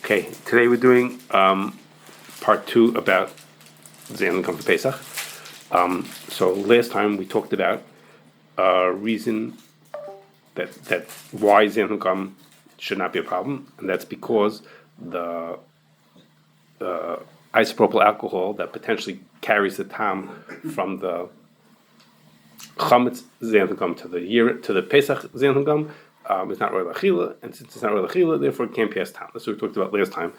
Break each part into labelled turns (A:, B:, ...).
A: Okay, today we're doing part 2 about Xanthan for Pesach. So last time we talked about reason that why Xanthan should not be a problem, and that's because the isopropyl alcohol that potentially carries the tam from the chametz Xanthan to the Pesach Xanthan is not roy l'achila, and since it's not roy l'achila, therefore it can't pass tam. That's what we talked about last time.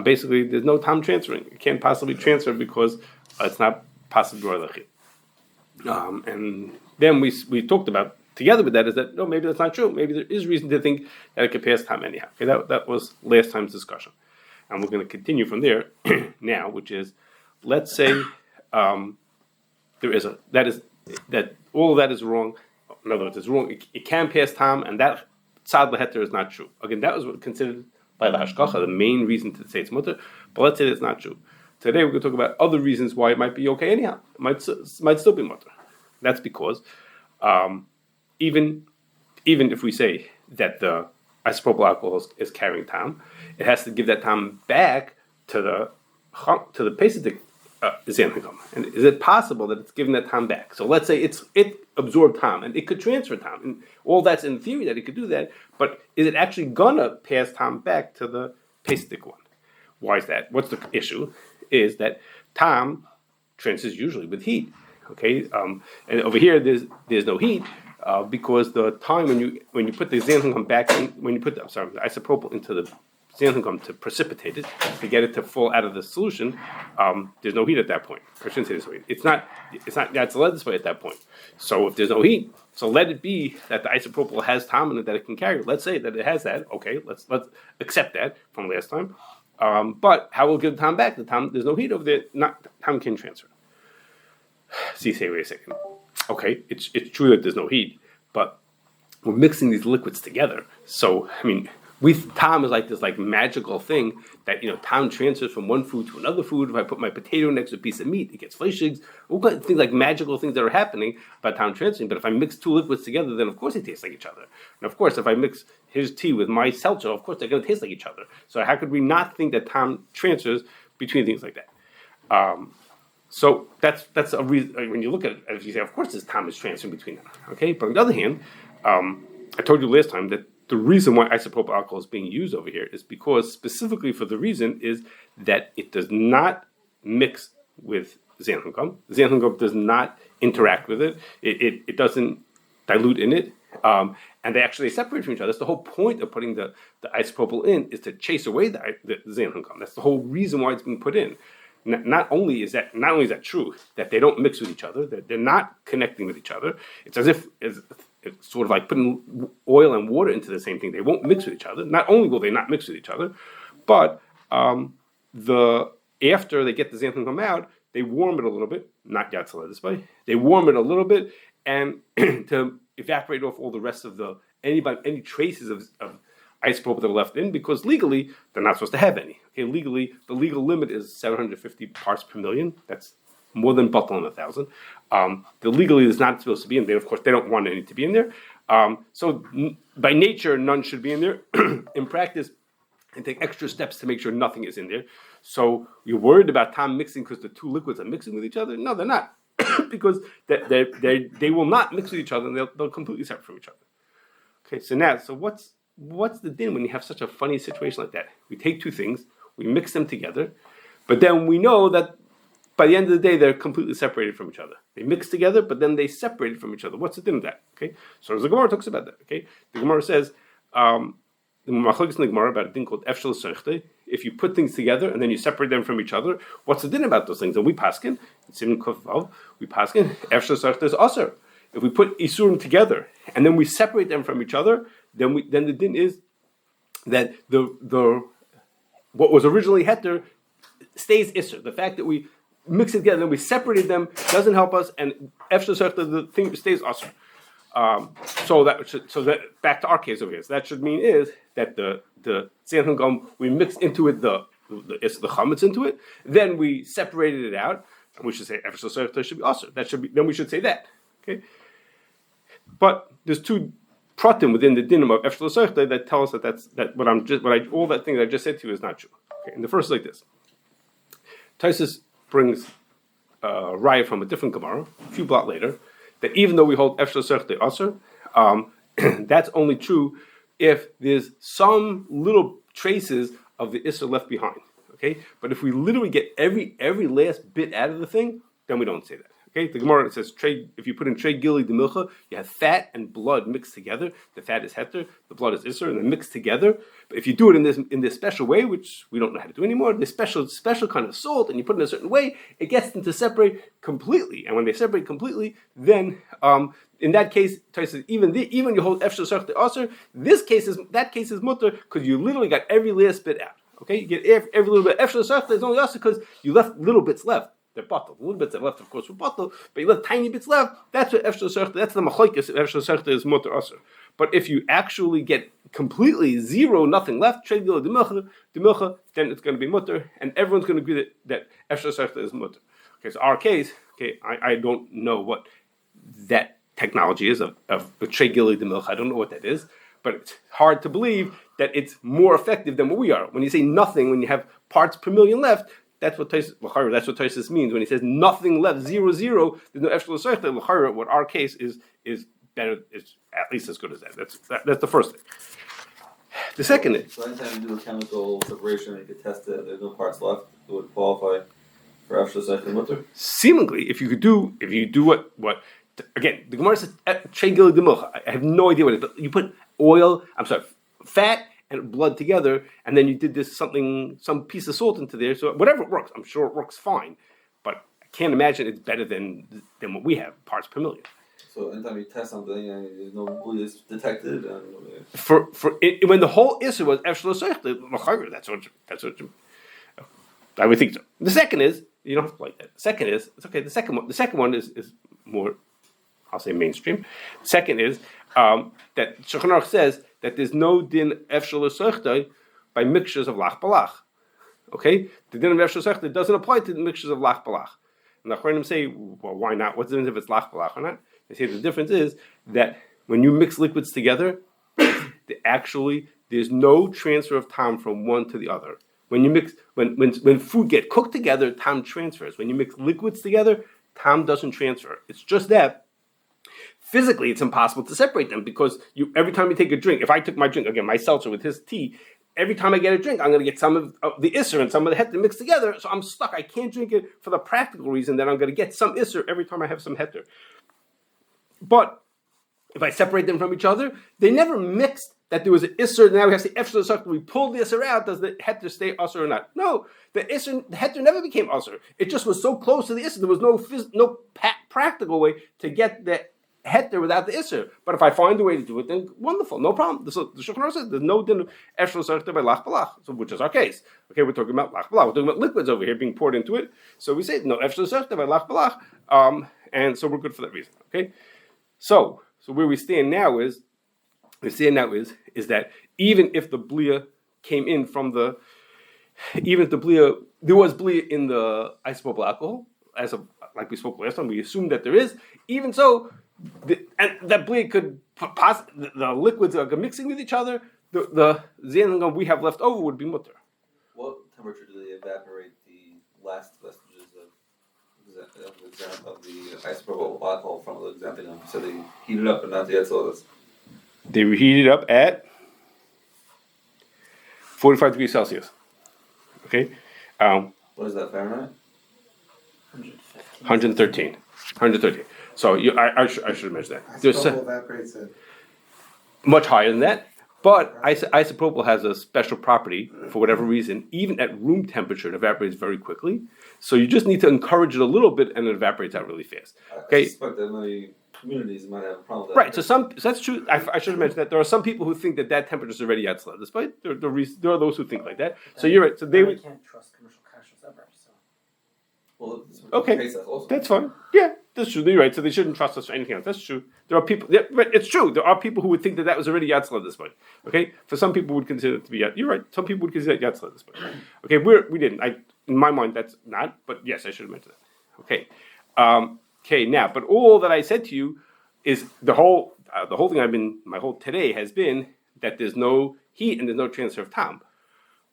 A: Basically, there's no tam transferring. It can't possibly transfer because it's not possible roy l'achila. And then we talked about together with that is that no, maybe that's not true. Maybe there is reason to think that it could pass tam anyhow. Okay, that was last time's discussion, and we're going to continue from there now, which is, let's say there is that all of that is wrong. In other words, it's wrong. It can pass tam, and that tzad leheter is not true. Again, that was what considered by the hashgacha the main reason to say it's mutter. But let's say it's not true. Today we're going to talk about other reasons why it might be okay anyhow. It might still be mutter. That's because even if we say that the isopropyl alcohol is carrying tam, it has to give that tam back to the Pesach Xanthan. And is it possible that it's giving that tam back? So let's say it absorbed tam and it could transfer tam, and all that's in theory that it could do that. But is it actually gonna pass tam back to the Pesach one? Why is that? What's the issue? Is that tam transfers usually with heat? Okay, and over here there's no heat because the time when you put the Xanthan back in, when you put the isopropyl into the Xanthan to precipitate it, to get it to fall out of the solution, there's no heat at that point. I shouldn't say there's no heat. It's not that's led this way at that point. So if there's no heat, so let it be that the isopropyl has tam in it that it can carry. Let's say that it has that. Okay, let's accept that from last time. But how will give the tam back? The tam, there's no heat over there. Tam can transfer. So you say, wait a second. Okay, it's true that there's no heat, but we're mixing these liquids together. So I mean, tam is like this magical thing that tam transfers from one food to another food. If I put my potato next to a piece of meat, it gets fleischigs. All kinds of things like magical things that are happening about tam transferring. But if I mix two liquids together, then of course they taste like each other. And of course, if I mix his tea with my seltzer, of course they're going to taste like each other. So how could we not think that tam transfers between things like that? So that's a reason. When you look at it, as you say, of course, this tam is transferring between them. Okay, but on the other hand, I told you last time that the reason why isopropyl alcohol is being used over here is because specifically for the reason is that it does not mix with Xanthan gum. Xanthan gum does not interact with it. It doesn't dilute in it, and they actually separate from each other. That's the whole point of putting the isopropyl in, is to chase away the Xanthan gum. That's the whole reason why it's being put in. Not only is that true that they don't mix with each other, that they're not connecting with each other. It's as if it's sort of like putting oil and water into the same thing. They won't mix with each other. Not only will they not mix with each other, but after they get the Xanthan come out, they warm it a little bit. Not yatzaleh this way. They warm it a little bit and to evaporate off all the rest of any traces of isopropyl that are left in, because legally they're not supposed to have any. Okay, legally the legal limit is 750 parts per million. That's more than Bitul in 1,000. The legally is not supposed to be in there. Of course, they don't want any to be in there. So by nature, none should be in there. In practice, they take extra steps to make sure nothing is in there. So you're worried about tam mixing because the two liquids are mixing with each other? No, they're not, because they will not mix with each other, and they'll completely separate from each other. Okay, so what's the din when you have such a funny situation like that? We take two things, we mix them together, but then we know that by the end of the day, they're completely separated from each other. They mix together, but then they separated from each other. What's the din of that? Okay, so the Gemara talks about that. Okay, the Gemara says, the machlokes in the Gemara about a thing called Efshar. If you put things together and then you separate them from each other, what's the din about those things? And we paskin, it's in Kovush, we paskin, Efshar is issur. If we put issur together and then we separate them from each other, then the din is that the what was originally heter stays issur. The fact that we mix it together and we separated them doesn't help us, and Efshar the thing stays issur. So that back to our case over here. So that should mean is that the Xanthan gum, we mixed into it the chametz into it, then we separated it out, and we should say Efshar should be issur. That should be, then we should say that. Okay, but there's two pratim within the dinim of Efshar l'soichtei that tell us that all that thing that I just said to you is not true. Okay, and the first is like this. Taisus brings raya from a different Gemara, a few blot later, that even though we hold Efshar l'soichtei issur, that's only true if there's some little traces of the issur left behind. Okay, but if we literally get every last bit out of the thing, then we don't say that. Okay, the Gemara says if you put in trei gili de milcha, you have fat and blood mixed together. The fat is heter, the blood is issur, and they're mixed together. But if you do it in this special way, which we don't know how to do anymore, this special kind of salt, and you put it in a certain way, it gets them to separate completely. And when they separate completely, then in that case, even you hold Efshar l'soichtei issur, that case is mutter because you literally got every last bit out. Okay, you get every little bit. Efshar l'soichtei is only issur because you left little bits left. They're bottled. Little bits are left, of course, were bottled, but you left tiny bits left. That's what Efshar l'soichtei. That's the machlokes. Efshar l'soichtei is mutter issur. But if you actually get completely zero, nothing left, trei gili de milcha, then it's going to be mutter, and everyone's going to agree that Efshar l'soichtei is mutter. Okay, so our case. Okay, I don't know what that technology is of trei gili de milcha. I don't know what that is, but it's hard to believe that it's more effective than what we are. When you say nothing, when you have parts per million left, that's what Taisus means when he says nothing left, 0, 0. There's no Efshar l'soichtei. What our case is better, is at least as good as that. That's the first thing. The second is,
B: so anytime you do a chemical separation and you can test it, there's no parts left, it would qualify for Efshar l'soichtei mutter.
A: Seemingly, if you do what again, the Gemara says trei gili de milcha. I have no idea what it is. But you put fat and blood together, and then you did some piece of salt into there. So whatever it works, I'm sure it works fine. But I can't imagine it's better than what we have, parts per million.
B: So anytime you test something and there's no bleed detected, and
A: when the whole issur was Efshar l'soichtei, that's what I would think so. The second is you don't have to like that. The second is it's okay. The second one is more, I'll say, mainstream. The second is that Shulchan Aruch says that there's no din Efshar l'soichtei by mixtures of lach balach. Okay, the din of Efshar l'soichtei doesn't apply to the mixtures of lach balach. And the Achronim say, well, why not? What's the difference if it's lach balach or not? They say the difference is that when you mix liquids together, there's no transfer of tam from one to the other. When you mix, when food get cooked together, tam transfers. When you mix liquids together, tam doesn't transfer. It's just that physically it's impossible to separate them because every time you take a drink, if I took my drink, again, my seltzer with his tea, every time I get a drink, I'm going to get some of the issur and some of the heter mixed together, so I'm stuck. I can't drink it for the practical reason that I'm going to get some issur every time I have some heter. But if I separate them from each other, they never mixed that there was an issur, now we have to say Efshar l'soichtei, we pull the issur out, does the heter stay issur or not? No, the heter never became issur. It just was so close to the issur, there was no practical way to get the heter without the issur. But if I find a way to do it, then wonderful, no problem. So the Shulchan Aruch says there's no din of Efshar l'soichtei by lach balach, so which is our case. Okay, we're talking about lach balach. We're talking about liquids over here being poured into it. So we say no Efshar l'soichtei by lach balach, and so we're good for that reason. Okay, so where we stand now is that even if the blia came in from there was blia in the isopropyl alcohol, like we spoke last time, we assume that there is. Even so, and that blia could the liquids are mixing with each other. The Xanthan gum we have left over would be mutter.
B: What temperature do they evaporate the last vestiges of the isopropyl alcohol from the Xanthan gum? So they heat it up and not the etzolus.
A: They reheat it up at 45 degrees Celsius. Okay?
B: What is that, Fahrenheit?
A: 113. So I should mention that.
C: Isopropyl evaporates it.
A: Much higher than that. But isopropyl has a special property, for whatever reason, even at room temperature, it evaporates very quickly. So you just need to encourage it a little bit and it evaporates out really fast. Okay?
B: I suspect that many communities might have a problem with that.
A: Right, so that's true. I should have mentioned that there are some people who think that temperature is already yatzla. Despite there are those who think like that. So you're right. So they
C: can't trust commercial kashrus ever. So.
B: Well,
A: okay, that's fine. Yeah, that's true. You're right. So they shouldn't trust us for anything else. That's true. There are people. Yeah, but it's true. There are people who would think that was already yatzla at this point. Okay, for some people would consider it to be yatzla. You're right. Some people would consider it yatzla at this point. Okay, we didn't. In my mind, that's not. But yes, I should have mentioned that. Okay. Okay. Now, but all that I said to you is the whole the whole thing my whole today has been that there's no heat and there's no transfer of tam.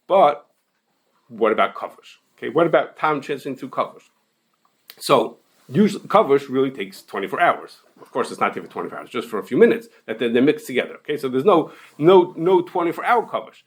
A: But what about Kovush? Okay, what about tam transferring through Kovush? So usually Kovush really takes 24 hours. Of course, it's not there for 24 hours, just for a few minutes that they're mixed together. Okay, so there's no 24-hour Kovush.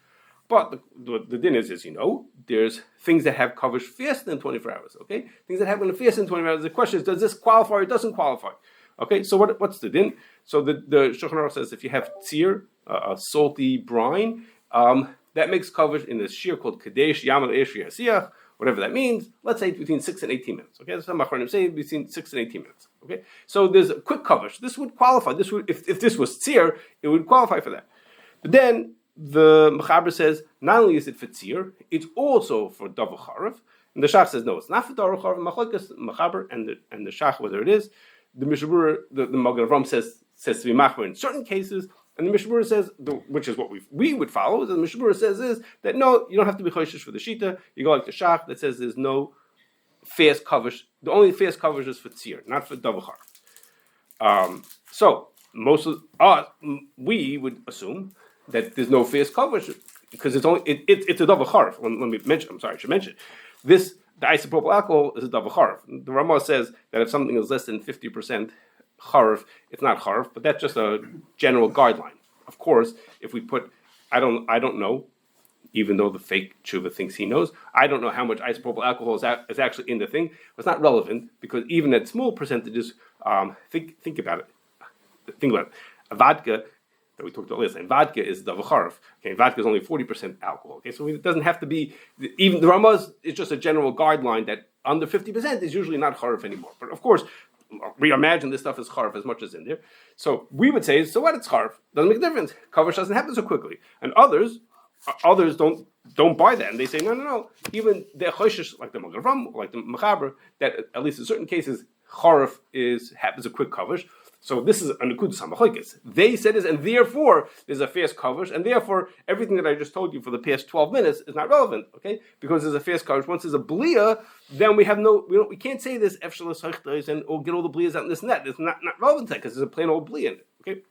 A: But the din is, as you know, there's things that have Kovush faster than 24 hours. Okay, things that happen faster than 24 hours. The question is, does this qualify or doesn't qualify? Okay, so what's the din? So the Shulchan Aruch says if you have tzir, a salty brine, that makes Kovush in this shear called Kadesh Yamal Eshri Hasiach, whatever that means. Let's say between 6 and 18 minutes. Okay, so Machronim say between 6 and 18 minutes. Okay, so there's a quick Kovush. This would qualify. This would, if this was tzir, it would qualify for that. But then the Mechaber says not only is it for tzir, it's also for Davar Charav. And the Shach says no, it's not for Davar Charav. Machlokes Mechaber and the Shach, whether it is. The Mishabura, the Magen Avram says to be machmer in certain cases, and the Mishabura says, which is what we would follow. The Mishabura says is that no, you don't have to be choishish for the shita. You go like the Shach that says there's no fast Kovush. The only fast Kovush is for tzir, not for Davar Charav. So most of us, we would assume that there's no fast Kovush because it's a Davar Charav. Let me mention. I'm sorry, I should mention this. The isopropyl alcohol is a Davar Charav. The Ramah says that if something is less than 50% Charav, it's not Charav, but that's just a general guideline. Of course, if we put, I don't know, even though the fake tshuva thinks he knows, I don't know how much isopropyl alcohol is actually in the thing. It's not relevant because even at small percentages, think about it. Think about it. A vodka that we talked about last time. Vodka is Davar Charav. Okay, vodka is only 40% alcohol. Okay, so it doesn't have to be even the Ramaz is just a general guideline that under 50% is usually not Charav anymore. But of course, we imagine this stuff is Charav as much as in there. So we would say, so what? It's Charav. Doesn't make a difference. Kovush doesn't happen so quickly. And others don't buy that, and they say no. Even the choishish, like the Magen Avram, like the Mechaber, that at least in certain cases Charav happens a quick Kovush. So this is a Nikud Samachokis. They said this, and therefore there's a fast Kovush, and therefore everything that I just told you for the past 12 minutes is not relevant, okay? Because there's a fast Kovush. Once there's a blia, then we can't say this Efshar and get all the blias out and this and that. It's not relevant to that because there's a plain old blia in it, okay?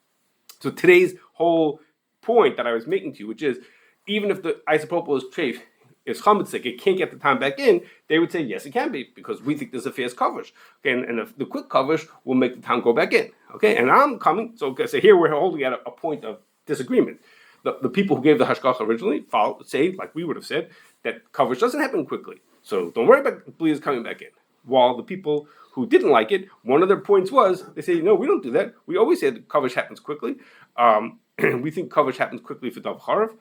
A: So today's whole point that I was making to you, which is even if the isopropyl is treif, is chametzik, it can't get the time back in, they would say, yes, it can be, because we think there's a fast Kovush. Okay, and the quick Kovush will make the time go back in. Okay, and I'm coming, so here we're holding at a point of disagreement. The people who gave the hashgacha originally say, like we would have said, that Kovush doesn't happen quickly. So don't worry about bleas coming back in. While the people who didn't like it, one of their points was, they say, no, we don't do that. We always say that Kovush happens quickly. We think Kovush happens quickly for Davar Charav.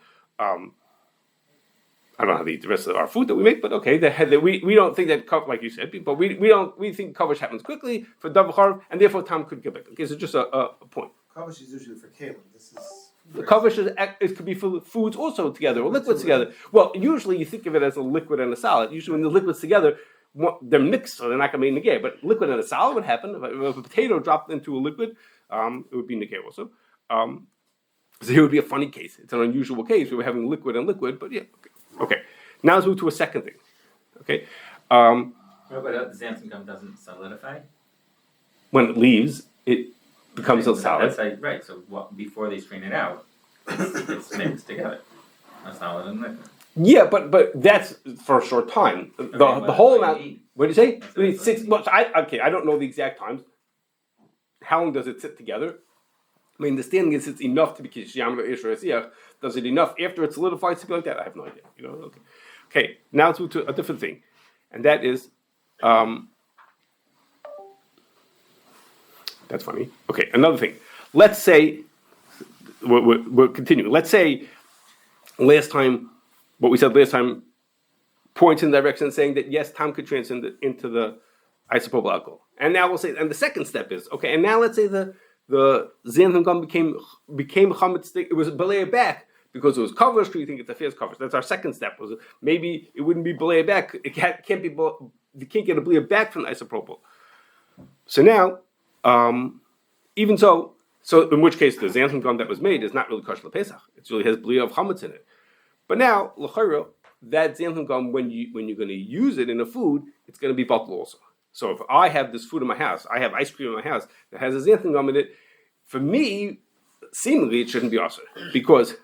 A: I don't know how to eat the rest of our food that we make, but okay, we don't think that, like you said, but we think Kovush happens quickly for Davar Charav, and therefore Tom could get back. Okay, so just a point.
C: Kovush is usually for kalim. This is
A: the Kovush it could be for foods also together or liquids together. Well, usually you think of it as a liquid and a solid. Usually when the liquids together, they're mixed, so they're not going to be negay. But liquid and a solid would happen. If a potato dropped into a liquid, it would be negay also. So here would be a funny case. It's an unusual case. We were having liquid and liquid, but yeah. Okay. Now let's move to a second thing. Okay.
D: But the xanthan gum doesn't solidify?
A: When it leaves, it becomes a solid.
D: That's right. So before they strain it out, it's mixed together. A solid and liquid.
A: Yeah, but that's for a short time. The whole amount. What did you say? 6 months. I don't know the exact times. How long does it sit together? My understanding is it's enough to be kishiyam issur hasiach. Does it enough after it solidifies to be like that? I have no idea. Okay. Now let's move to a different thing, and that is, that's funny. Okay, another thing. Let's say we're continuing. Let's say what we said last time points in the direction saying that yes, time could transcend into the isopropyl alcohol, and now we'll say, and the second step is okay. And now let's say the xanthan gum became chametz. It was belay back because it was Kovush. Do you think it's a fast Kovush? That's our second step. Was maybe it wouldn't be belay back. It can't be. You can't get a belay back from the isopropyl. So now, even so in which case the xanthan gum that was made is not really kosher Pesach. It really has belay of chametz in it. But now l'chayra, that xanthan gum when you're going to use it in a food, it's going to be bitul also. So if I have this food in my house, I have ice cream in my house that has a xanthan gum in it, For me, seemingly it shouldn't be also because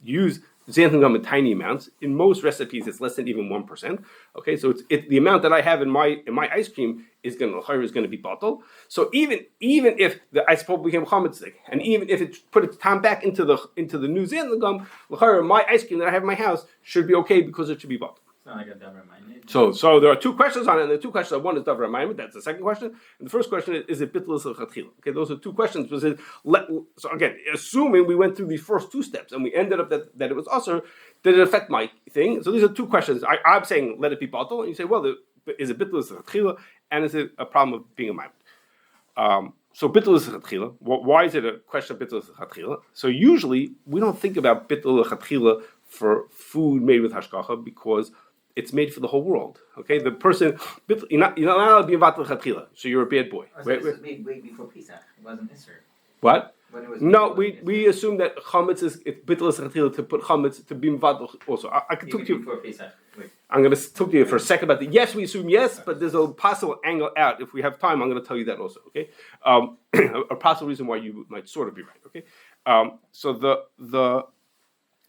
A: use xanthan gum in tiny amounts. In most recipes, it's less than even 1%. Okay, so it's the amount that I have in my ice cream is going to be Bitul. So even if the ice pulp became chametzik, and even if it put its time back into the new xanthan gum, my ice cream that I have in my house should be okay because it should be Bitul.
D: It's not like a Davar hama'amid.
A: So there are two questions on it, and the two questions are, one is Davar hama'amid, that's the second question, and the first question is it Bitul l'chatchila? Okay, those are two questions. So again, assuming we went through these first two steps and we ended up that it was usher, did it affect my thing? So these are two questions. I'm saying let it be Bitul, and you say, well, is it Bitul l'chatchila, and is it a problem of being a ma'amid? So Bitul l'chatchila. Why is it a question of Bitul l'chatchila? So usually we don't think about Bitul l'chatchila for food made with hashgacha because it's made for the whole world. Okay, the person you're not allowed to be involved with chatchila, so you're a bad boy.
D: Oh, so this was made way before Pesach. It wasn't issur.
A: What?
D: When it was
A: No,
D: made,
A: we assume that chametz is bitul chatchila to put chametz to be involved also. I can talk
D: even
A: to you.
D: before Pesach. Wait.
A: I'm going to talk to you for a second about the yes. We assume yes, but there's a possible angle out. If we have time, I'm going to tell you that also. Okay, a possible reason why you might sort of be right. Okay, so the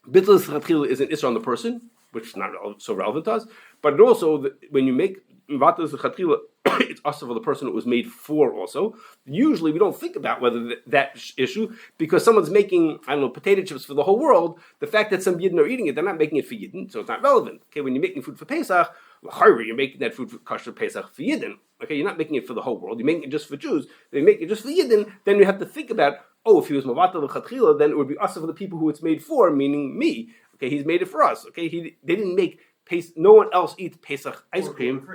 A: bitul chatchila is an issur on the person, which is not so relevant to us, but also when you make vatas chatchila, it's also for the person it was made for. Also, usually we don't think about whether that issue because someone's making potato chips for the whole world. The fact that some yidden are eating it, they're not making it for yidden, so it's not relevant. Okay, when you're making food for Pesach, you're making that food for kosher Pesach for yidden. Okay, you're not making it for the whole world. You're making it just for Jews. They make it just for yidden. Then you have to think about, if he was mavatal chatchila, then it would be also for the people who it's made for, meaning me. Okay, he's made it for us. Okay, they didn't make no one else eats Pesach ice cream.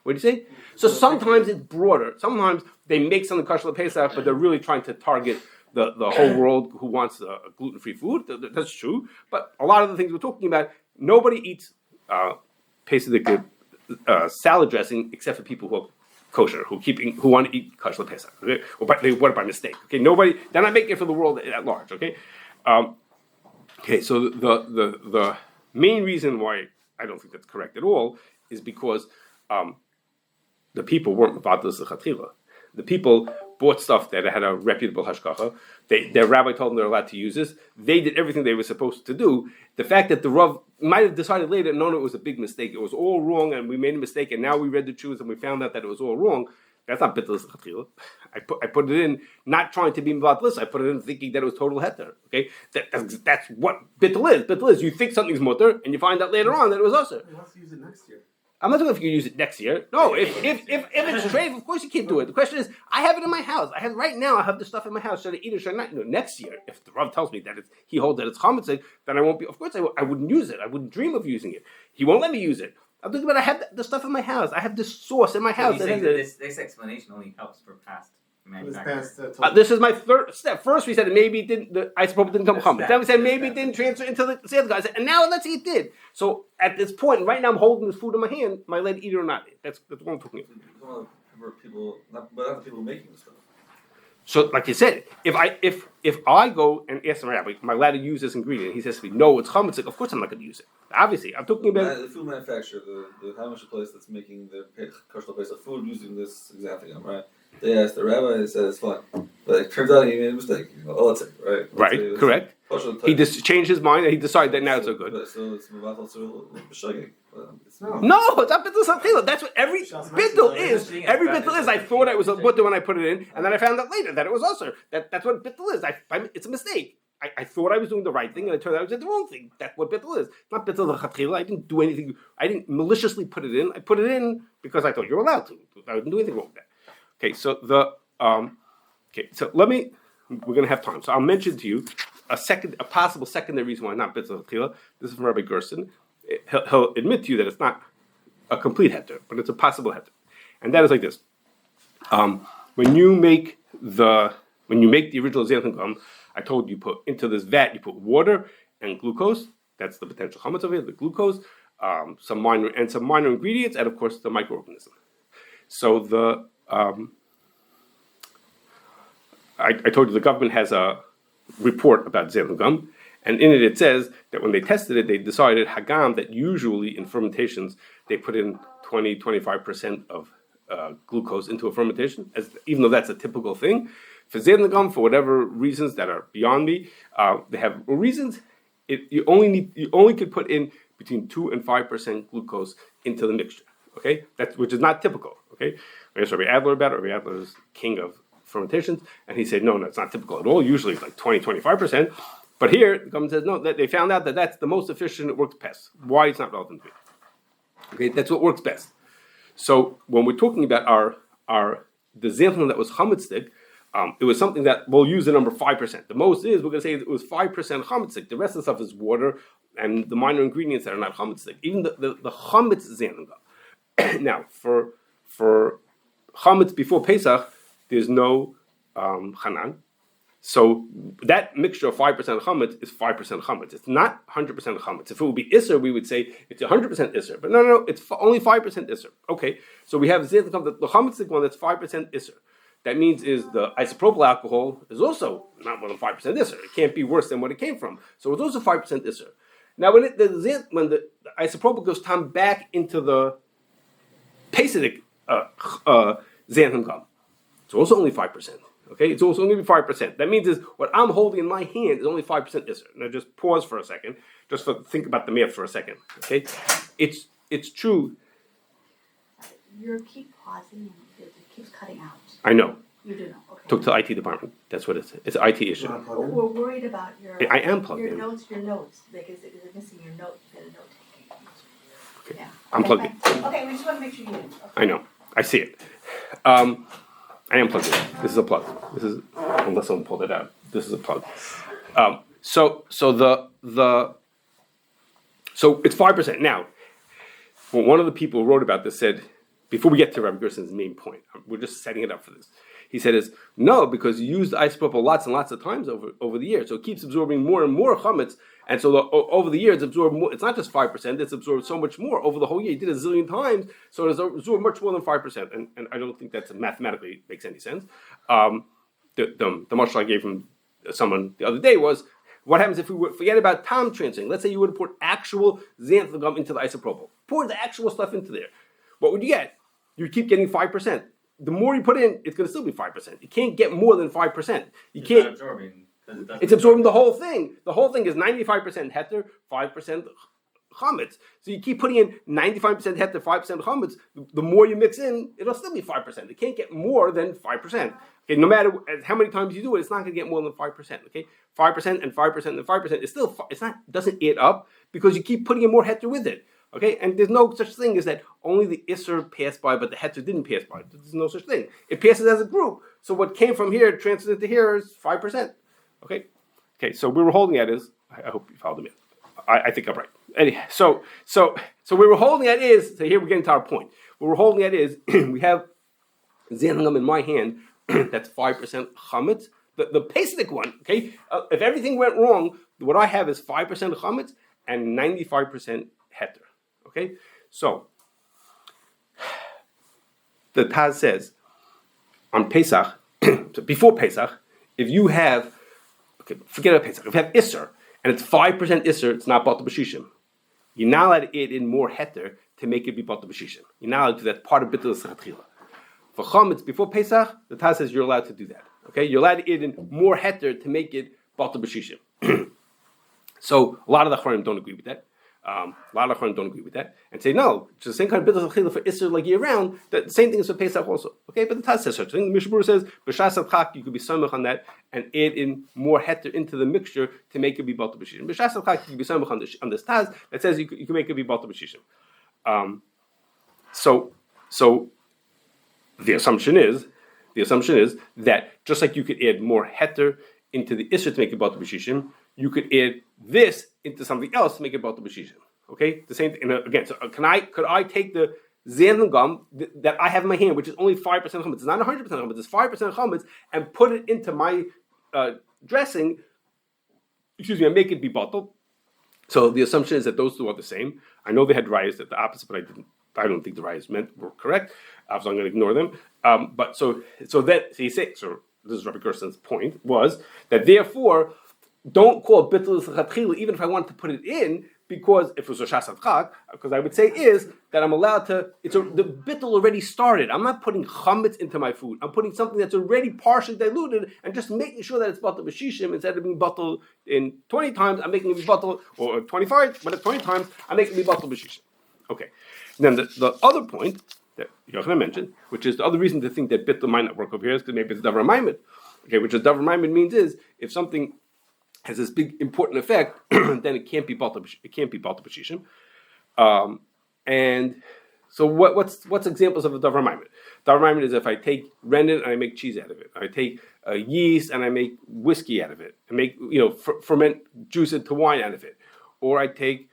A: What do you say? So sometimes it's broader. Sometimes they make something kosher Pesach, but they're really trying to target the whole world who wants a gluten-free food. That's true. But a lot of the things we're talking about, nobody eats Pesach salad dressing except for people who are kosher, who want to eat kosher Pesach. Okay? They want it by mistake. Okay, they're not making it for the world at large. Okay. Okay, so the main reason why I don't think that's correct at all is because the people weren't mavados l'chatchila. The people bought stuff that had a reputable hashgacha. Their rabbi told them they're allowed to use this. They did everything they were supposed to do. The fact that the Rav might have decided later, no, it was a big mistake. It was all wrong, and we made a mistake, and now we read the truth and we found out that it was all wrong. That's not bitul l'chatchila. I put it in not trying to be mvatlis. I put it in thinking that it was total heter. Okay, that's what bitul is. Bitul is you think something's mutter and you find out later on that it was usher.
C: He wants to use it next year.
A: I'm not talking if you can use it next year. No, if it's treif, of course you can't do it. The question is, I have it in my house. I have the stuff in my house. Should I eat it? Should I not? No, next year, if the Rav tells me that he holds that it's chametz, then I won't be. Of course, I wouldn't use it. I wouldn't dream of using it. He won't let me use it. I'm thinking about I have the stuff in my house. I have this sauce in my house.
D: So this explanation only helps for past manufacturers.
A: This is my third step. First, we said maybe it didn't. The isopropyl didn't come chametz. Then we said maybe it didn't transfer into the other guys. And now let's say it did. So at this point, right now I'm holding this food in my hand. Am I allowed to eat it or not? That's what I'm talking about.
B: People, not the people making the stuff.
A: So, like you said, if I go and ask the rabbi, am I allowed to use this ingredient? He says to me, no, it's chametz. Of course, I'm not going to use it. Obviously, I'm talking about
B: the food manufacturer, the hamish place that's making the kosher place of food using this exact thing, right? They asked the rabbi and said it's fine, but it turns out he made a mistake. Let's say, right?
A: Right, correct. He just changed his mind and he decided that now it's so good.
B: So it's b'shagig.
A: No, it's not bitul chatchila. That's what every bitul is. Every bitul is. I thought it was a butter when I put it in, and then I found out later that it was also. That's what bitul is. It's a mistake. I thought I was doing the right thing, and it turned out I was doing the wrong thing. That's what bitul is. It's not bitul chatchila. I didn't do anything. I didn't maliciously put it in. I put it in because I thought you're allowed to. I didn't do anything wrong with that. Okay, so let me. We're going to have time, so I'll mention to you a possible secondary reason why not bitul chatchila. This is from Rabbi Gerson. He'll admit to you that it's not a complete heter, but it's a possible heter, and that is like this: when you make the original xanthan gum, I told you put into this vat you put water and glucose. That's the potential chametz of it. The glucose, some minor ingredients, and of course the microorganism. So I told you the government has a report about xanthan gum. And in it says that when they tested it, they decided hagam that usually in fermentations they put in 20-25% of glucose into a fermentation, even though that's a typical thing. For Xanthan gum, for whatever reasons that are beyond me, they have reasons. You only could put in between 2 and 5% glucose into the mixture. Okay, which is not typical. Okay, I asked Rabbi Adler about it. Rabbi Adler is king of fermentations, and he said, no, it's not typical at all. Usually it's like 20-25%. But here, the government says, no, that they found out that that's the most efficient, it works best. Why it's not relevant to me. Okay, that's what works best. So when we're talking about the Xanthan that was chametzik, it was something that we'll use the number 5%. The most is, we're going to say it was 5% chametzik. The rest of the stuff is water and the minor ingredients that are not chametzik. Even the chametz Xanthan. Now, for chametz before Pesach, there's no chanan. So that mixture of 5% chametz is 5% chametz. It's not 100% chametz. If it would be issur, we would say it's 100% issur. But no, it's only 5% issur. Okay, so we have the chametzik one that's 5% issur. That means is the isopropyl alcohol is also not more than 5% issur. It can't be worse than what it came from. So it's also 5% issur. Now when the isopropyl goes time back into the Pesach Xanthan gum, it's also only 5%. Okay, it's also only 5%. That means is what I'm holding in my hand is only 5% issur. Now just pause for a second, think about the math for a second. Okay, it's true.
E: You keep pausing and it keeps cutting out.
A: I know.
E: You do know. Okay.
A: Took to the IT department. That's what it is. It's an IT issue.
C: Wanna plug
E: But
C: in?
E: we're worried about your.
A: I am plugged
E: your
A: in.
E: notes. Like, is it missing your note? You got a note taking.
A: Okay.
E: Yeah.
A: I'm plugged in.
E: Fine. Okay, we just want to make sure you do. Okay.
A: I know. I see it. I am plugged in. This is a plug. This is, unless someone pulled it out. This is a plug. So it's 5%. Now, one of the people who wrote about this said, before we get to Rabbi Gerson's main point, we're just setting it up for this. He said no, because you use the isopropyl lots and lots of times over the years, so it keeps absorbing more and more chametz, and so over the years it's absorbed more. It's not just 5%; it's absorbed so much more over the whole year. You did it a zillion times, so it's absorbed much more than 5%, and I don't think that mathematically makes any sense. The marshal I gave from someone the other day was, what happens if we would forget about time transferring? Let's say you would have poured actual xanthan gum into the isopropyl, pour the actual stuff into there. What would you get? You keep getting 5%. The more you put in, it's going to still be 5%. You can't get more than 5%. You
D: It's
A: can't.
D: not absorbing.
A: It's absorbing the whole thing. The whole thing is 95% heter, 5% chametz. So you keep putting in 95% heter, 5% chametz. The more you mix in, it'll still be 5%. It can't get more than 5%. Okay, no matter how many times you do it, it's not going to get more than 5%. Okay, 5% and 5% and 5%. It's not doesn't add up because you keep putting in more heter with it. Okay, and there's no such thing as that only the issur passed by, but the heter didn't pass by. There's no such thing. It passes as a group. So what came from here transferred into here is 5%. Okay. So we were holding at is. I hope you followed me. I think I'm right. Anyway, so we were holding at is. So here we're getting to our point. What we're holding at is we have xanthan gum in my hand. That's 5% chametz. The Pesach one. Okay, if everything went wrong, what I have is 5% chametz and 95% heter. Okay, so the Taz says on Pesach, so before Pesach, if you have, forget about Pesach, if you have issur and it's 5% issur, it's not Bitul b'shishim. You're not allowed to add in more heter to make it be Bitul b'shishim. You're not allowed to do that. Part of Bitul is lechatchila. For chametz before Pesach, the Taz says you're allowed to do that. Okay, you're allowed to add in more heter to make it Bitul b'shishim. So a lot of the Chachamim don't agree with that. A lot of Chachamim don't agree with that and say no, it's the same kind of bitul lechatchila for issur like year round. The same thing is for Pesach also. Okay, but the Taz says such thing. Mishnah says b'shas adchak you could be samech on that and add in more heter into the mixture to make it be Bitul b'shishim. B'shas adchak you could be samech on this Taz that says you can make it be Bitul b'shishim. So the assumption is that just like you could add more heter into the issur to make it Bitul b'shishim, you could add this into something else to make it Bitul b'shishim. Okay, the same thing. And again, so could I take the xanthan gum that I have in my hand, which is only 5% chametz, it's not 100% chametz, it's 5% chametz, and put it into my dressing? And make it be Bitul. So the assumption is that those two are the same. I know they had rayas that the opposite, but I don't think the rayas were correct. So I'm going to ignore them. So this is Rabbi Gerson's point, was that therefore don't call it bitul lechatchila even if I wanted to put it in, because if it was a Shas Chag, because I would say is that I'm allowed to. The Bitul already started. I'm not putting chametz into my food. I'm putting something that's already partially diluted and just making sure that it's batal b'shishim instead of being batal in 20 times. I'm making it be batal or 25, but at 20 times I'm making it be batal b'shishim. Okay. Then the other point that Yochanan mentioned, which is the other reason to think that Bitul might not work over here, is because maybe it's Davar hama'amid. Okay, which is Davar hama'amid means is if something has this big important effect, then it can't be batal b'shishim. And so what's examples of a Davar hama'amid? Davar hama'amid is if I take rennet and I make cheese out of it. I take yeast and I make whiskey out of it. I make ferment, juice it to wine out of it. Or I take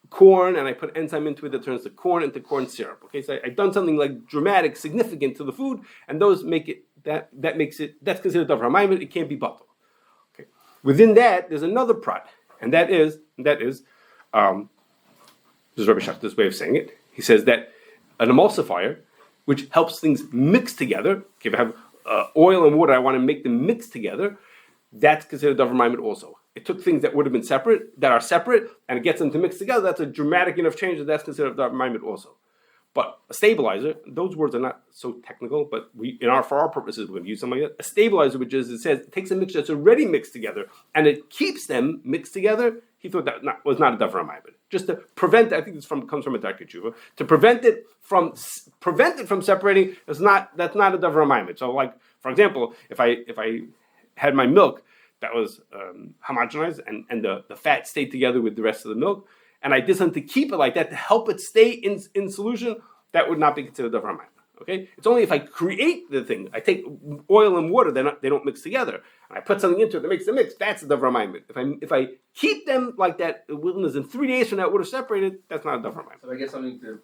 A: corn and I put enzyme into it that turns the corn into corn syrup. Okay, so I've done something like dramatic, significant to the food, and those make it that's considered Davar hama'amid. It can't be batal. Okay, within that there's another prat, and that is this is Rabbi Shachter's way of saying it. He says that an emulsifier, which helps things mix together. Okay, if I have oil and water, I want to make them mix together. That's considered Davar hama'amid also. It took things that would have been separate, that are separate, and it gets them to mix together. That's a dramatic enough change that that's considered Davar hama'amid also. But a stabilizer, those words are not so technical, but for our purposes, we're going to use something like that. A stabilizer, which is, it takes a mixture that's already mixed together, and it keeps them mixed together. He thought that was not a Davar hama'amid. Just to prevent, I think this comes from a Darkei Tshuva, to prevent it from separating, that's not a Davar hama'amid. So, like, for example, if I had my milk that was homogenized and the fat stayed together with the rest of the milk, and I did something to keep it like that to help it stay in solution, that would not be considered Davar hama'amid. Okay, it's only if I create the thing. I take oil and water; they don't mix together, and I put something into it that makes them mix. That's a Davar hama'amid. If I keep them like that, the wilderness in 3 days from now it would have separated. That's not a Davar hama'amid.
F: So I get something to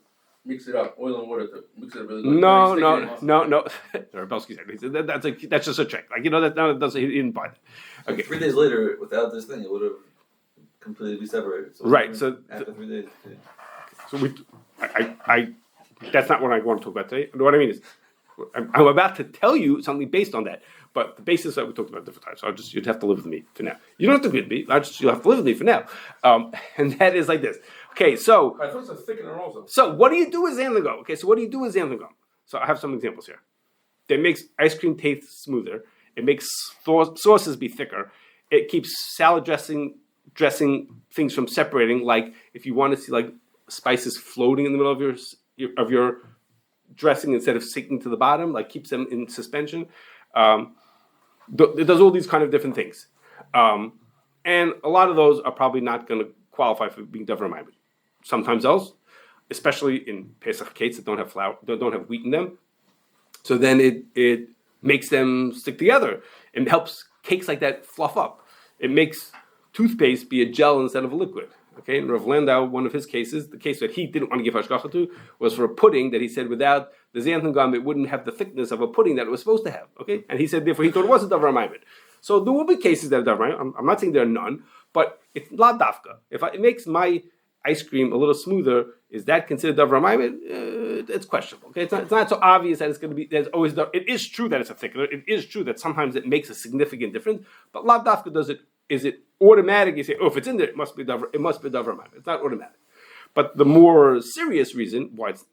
F: mix it up, oil and water to mix it up really good.
A: No. Rabelski said that's just a trick. Like that doesn't. He didn't buy that. Okay.
B: 3 days later, without this thing, it would have completely separated. So
A: right. So
B: after 3 days.
A: So I that's not what I want to talk about today. What I mean is, I'm about to tell you something based on that. But the basis that we talked about different times. So you'd have to live with me for now. You don't have to agree with me. You'll have to live with me for now. And that is like this. Okay, so
F: I thought it's a thickener also.
A: So what do you do with Xanthan gum? Okay, so what do you do with Xanthan gum? So I have some examples here. It makes ice cream taste smoother. It makes sauces be thicker. It keeps salad dressing things from separating. Like if you want to see like spices floating in the middle of your dressing instead of sinking to the bottom, like keeps them in suspension. It does all these kind of different things, and a lot of those are probably not going to qualify for being Davar hama'amid. Sometimes else, especially in Pesach cakes that don't have flour, don't have wheat in them. So then it makes them stick together. It helps cakes like that fluff up. It makes toothpaste be a gel instead of a liquid. Okay, in Rav Landau, one of his cases, the case that he didn't want to give hashgacha to, was for a pudding that he said without the Xanthan gum, it wouldn't have the thickness of a pudding that it was supposed to have. Okay, and he said therefore he thought it wasn't Davar hama'amid. So there will be cases that are Davar hama'amid. I'm not saying there are none, but it's la dafka. It makes my ice cream a little smoother, is that considered Davar hama'amid? It's questionable. Okay, it's not so obvious that it's going to be. There's always. It is true that it's a thickener. It is true that sometimes it makes a significant difference. But la dafka does it. Is it automatic? You say, oh, if it's in there, it must be Davar hama'amid. It's not automatic. But the more serious reason why it's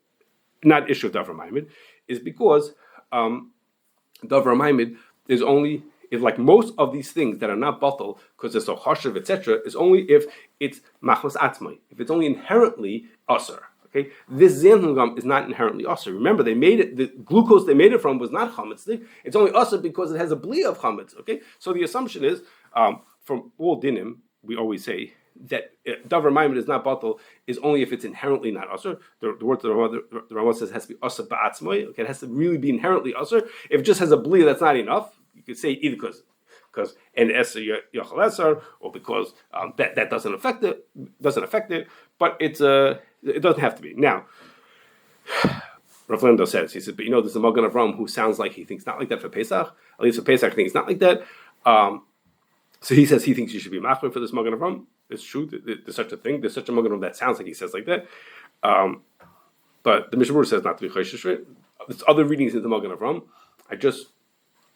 A: not issue of Davar hama'amid is because Davar hama'amid is only. If like most of these things that are not batal because they're so chashuv, etc., is only if it's machmas atzmai, if it's only inherently issur. Okay, this Xanthan gum is not inherently issur. Remember, they made it. The glucose they made it from was not chametz. It's only issur because it has a bli of chametz. Okay, so the assumption is from all dinim we always say that Davar hama'amid is not batal is only if it's inherently not issur. The word the Rambam says it has to be issur ba'atzmai. Okay, it has to really be inherently issur. If it just has a bli, that's not enough. You could say either because an issur yochel issur, or because that doesn't affect it, but it doesn't have to be. Now, Rav Lendo says, he says, but there's a Magen Avram who sounds like he thinks not like that for Pesach. At least for Pesach, I think it's not like that. So he says he thinks you should be machmir for this Magen Avram. It's true. There's such a thing. There's such a Magen Avram that sounds like he says like that. But the Mishnah Berurah says not to be Kosher. There's other readings in the Magen Avram. I just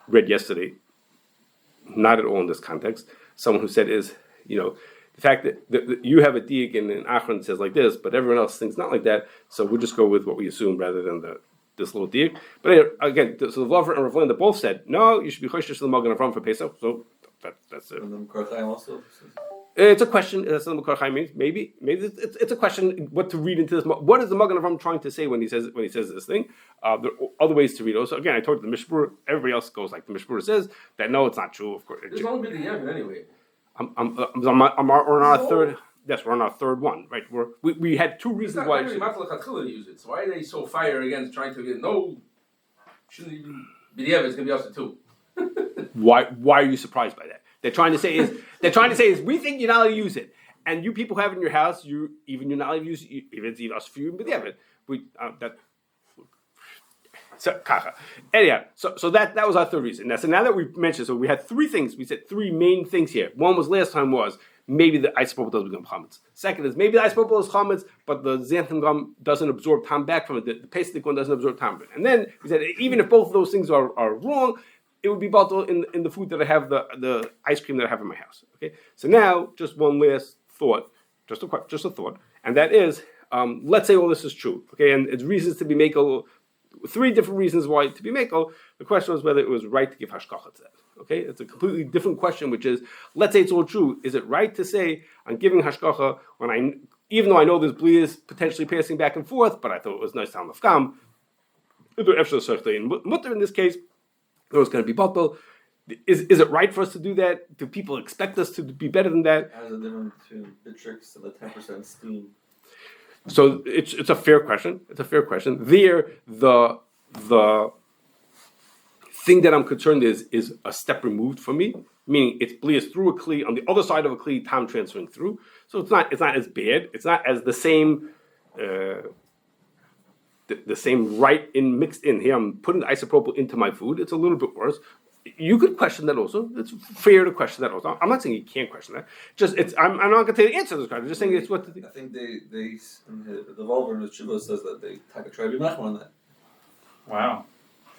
A: read yesterday, not at all in this context, someone who said is, the fact that you have a diak and an achron says like this, but everyone else thinks not like that, so we'll just go with what we assume rather than this little diak. But anyway, again, so the Davar and Rav Landa both said, no, you should be Kosher to the Magen Avram for Pesach, so that's it.
B: And then Kor Chaim also.
A: It's a question. That's what Makar Chaim means. Maybe it's a question. What to read into this? What is the Magen Avram trying to say when he says this thing? There are other ways to read it. So again, I told you the Mishpur. Everybody else goes like the Mishpur says that. No, it's not true. Of course,
F: It's only been the Yemen anyway.
A: we're on our third. Yes, we're on our third one. Right. We had two
F: It's
A: reasons
F: not
A: why.
F: really matzah l'chatchila to use it. So why are they so fire against trying to get no? Shouldn't even be the Yemen. It's gonna be us too.
A: Why are you surprised by that? They're trying to say is we think you're not allowed to use it, and you people have it in your house. You're not allowed to use it. Even it's us for you, but yeah, but so kacha. Anyhow, so that was our third reason. So now that we've mentioned, so we had three things. We said three main things here. One was last time was maybe the isopropyl does become chametz. Second is maybe the isopropyl is chametz, but the xanthan gum doesn't absorb tam back from it. The Pesach one doesn't absorb tam. And then we said even if both of those things are wrong, it would be Bitul in the food that I have, the ice cream that I have in my house. Okay, so now just one last thought, just a thought, and that is, let's say all this is true. Okay, and it's reasons to be makel, three different reasons why to be makel. The question was whether it was right to give hashkacha to that. Okay, it's a completely different question, which is, let's say it's all true. Is it right to say I'm giving hashkacha when even though I know there's blias potentially passing back and forth, but I thought it was nice to have mafkam. Efshar mutter in this case. It was going to be Bitul. Is it right for us to do that? Do people expect us to be better than that?
B: How's the difference between Bitrix and the 10% steam?
A: So it's a fair question. It's a fair question. There, the thing that I'm concerned is a step removed from me, meaning it's blias through a kli on the other side of a kli, tam transferring through. So it's not as bad. It's not as the same. The same right in mixed in here. I'm putting the isopropyl into my food. It's a little bit worse. You could question that also. It's fair to question that also. I'm not saying you can't question that. I'm not going to tell you the answer to this question. I'm just saying it's what.
B: I think they the Volver in the Chiva says that they take a try to be machmir on that.
D: Wow.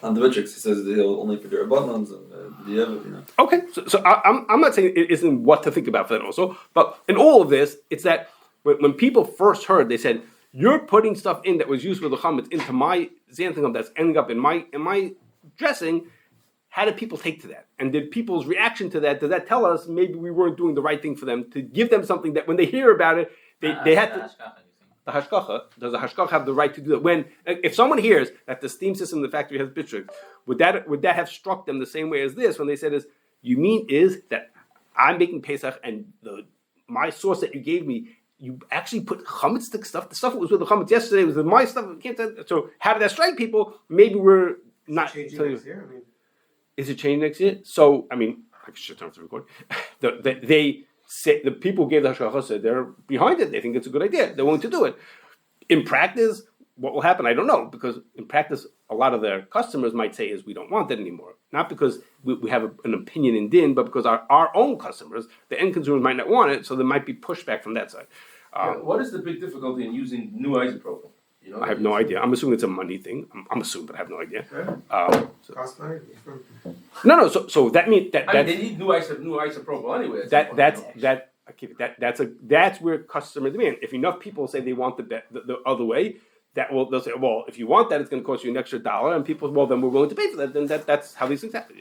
B: On the Bitrix, he says they'll only for their abundance and the Yevet, you know.
A: Okay, so I'm not saying it isn't what to think about for that also. But in all of this, it's that when people first heard, they said, you're putting stuff in that was used with the chametz into my xanthan that's ending up in my dressing. How did people take to that? And did people's reaction to that, does that tell us maybe we weren't doing the right thing for them to give them something that when they hear about it, they had to... The hashkacha, does the hashkacha have the right to do that? If someone hears that the steam system in the factory has bitrix, would that have struck them the same way as this when they said you mean is that I'm making Pesach and my source that you gave me, you actually put chametz stick stuff. The stuff that was with the chametz yesterday was my stuff. So how did that strike people? Maybe we're not
C: changing
A: telling
C: next year. I mean,
A: is it changing next year? So I should turn off the record. They say the people who gave the hashkacha said they're behind it. They think it's a good idea. They're willing to do it. In practice, what will happen? I don't know, because in practice, a lot of their customers might say is we don't want that anymore. Not because we have an opinion in din, but because our own customers, the end consumers, might not want it. So there might be pushback from that side.
F: What is the big difficulty in using new isopropyl?
A: I have no idea. I'm assuming it's a money thing. I'm assuming, but I have no idea.
C: cost money.
A: No. So that means that
F: they need new isopropyl anyway.
A: That's where customer demand. If enough people say they want the other way, they'll say, well, if you want that, it's going to cost you an extra $1, and people, well, then we're willing to pay for that. Then that's how these things happen.